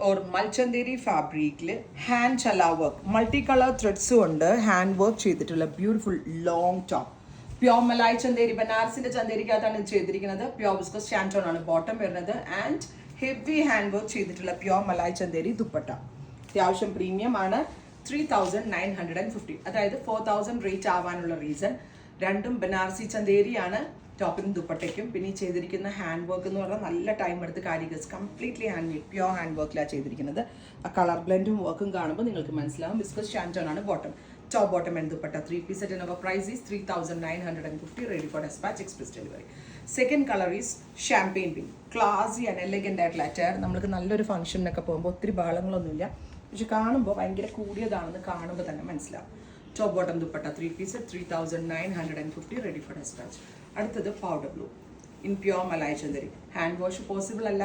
or Malchanderi fabric hand chala work multicolor threads ഉണ്ട് hand work ചെയ്തിട്ടുള്ള beautiful long top pure malai chanderi ബനാറസിന്റെ ചന്ദേരിക്കകത്താണ് ഇത് ചെയ്തിരിക്കുന്നത് pure viscose shanton ആണ് bottom വരുന്നത് and heavy hand work ചെയ്തിട്ടുള്ള pure malai chanderi dupatta അത്യാവശ്യം premium ആണ് 3950 അതായത് 4000 റേറ്റ് ആവാനുള്ള റീസൺ രണ്ടും ബനാറസി ചന്ദേരിയാണ് ടോപ്പിനും ദുപ്പട്ടയ്ക്കും പിന്നെ ഈ ചെയ്തിരിക്കുന്ന ഹാൻഡ് വർക്ക് എന്ന് പറഞ്ഞാൽ നല്ല ടൈം എടുത്ത് കാരിഗേഴ്സ് completely hand made pure hand വർക്കിലാണ് ചെയ്തിരിക്കുന്നത് ആ കളർ ബ്ലെൻഡും വർക്കും കാണുമ്പോൾ നിങ്ങൾക്ക് മനസ്സിലാവും വിസ്കസ് ഷാൻറ്റോൺ ആണ് bottom top bottom and dupatta 3 piece set and our price is 3950 ready for dispatch express delivery. Second color is champagne pink classy and elegant ആയിട്ടുള്ള അറ്റയർ നമ്മൾക്ക് നല്ലൊരു ഫംഗ്ഷനൊക്കെ പോകുമ്പോൾ ഒത്തിരി ബഹളങ്ങളൊന്നുമില്ല പക്ഷെ കാണുമ്പോൾ ഭയങ്കര കൂടിയതാണെന്ന് കാണുമ്പോൾ തന്നെ മനസ്സിലാവും top bottom dupatta 3 piece 3950 ready for dispatch. അടുത്തത് പൗഡർ ബ്ലൂ ഇൻ പ്യോർ മലായ് ചന്ദരി ഹാൻഡ് വാഷ് പോസിബിൾ അല്ല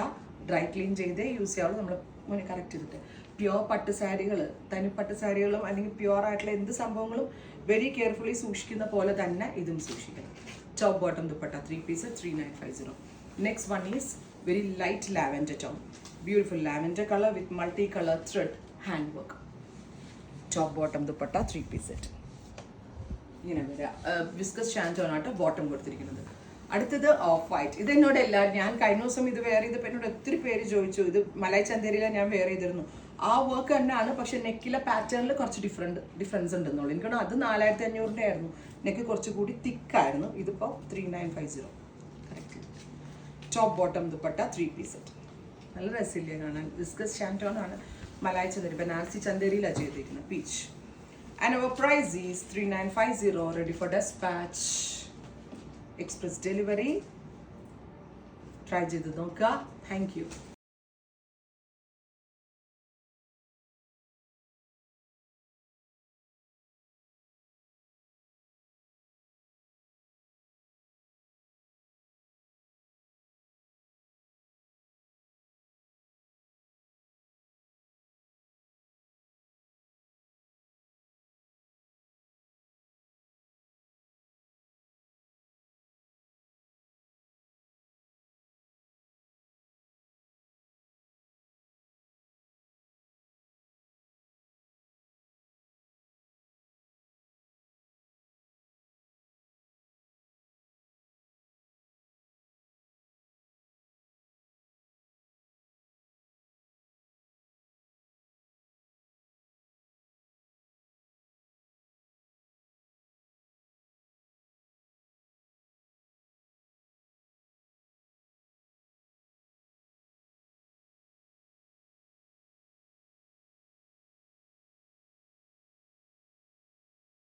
ഡ്രൈ ക്ലീൻ ചെയ്തേ യൂസ് ചെയ്യാവുള്ളൂ നമ്മൾ മുന്നേ കറക്റ്റ് ചെയ്തിട്ട് പ്യോർ പട്ട് സാരികൾ തനിപ്പട്ട് സാരികളും അല്ലെങ്കിൽ പ്യോർ ആയിട്ടുള്ള എന്ത് സംഭവങ്ങളും വെരി കെയർഫുള്ളി സൂക്ഷിക്കുന്ന പോലെ തന്നെ ഇതും സൂക്ഷിക്കണം top bottom dupatta 3 piece 3950. Next one is very light lavender tone beautiful lavender colour with multi colour thread hand work top bottom dupatta 3 piece set ഇങ്ങനെ വരിക വിസ്കസ് ഷാൻറ്റോൺ ആയിട്ട് ബോട്ടം കൊടുത്തിരിക്കുന്നത്. അടുത്തത് ഓഫ് വൈറ്റ് ഇത് എന്നോട് എല്ലാവരും ഞാൻ കഴിഞ്ഞ ദിവസം ഇത് വെയർ ചെയ്തപ്പോൾ എന്നോട് ഒത്തിരി പേര് ചോദിച്ചു ഇത് മലായ് ചന്ദേരിയിലെ ഞാൻ വെയർ ചെയ്തിരുന്നു ആ വർക്ക് തന്നെയാണ് പക്ഷെ നെക്കിലെ പാറ്റേണിൽ കുറച്ച് ഡിഫറൻസ് ഉണ്ടെന്നുള്ളൂ എനിക്കാണ് അത് 4500 ആയിരുന്നു നെക്ക് കുറച്ചുകൂടി തിക്കായിരുന്നു ഇതിപ്പോൾ 3950 correct top bottom dupatta 3 piece set നല്ല രസമില്ലേ കാണാൻ വിസ്കസ് ഷാൻറ്റോൺ ആണ് മലായ് ചന്ദേരി ബനാറസി ചന്ദേരിയിലാണ് ചെയ്തിരിക്കുന്നത് peach. And our price is 3950 ready for dispatch express delivery. Try ചെയ്ത് നോക്കുക. Thank you.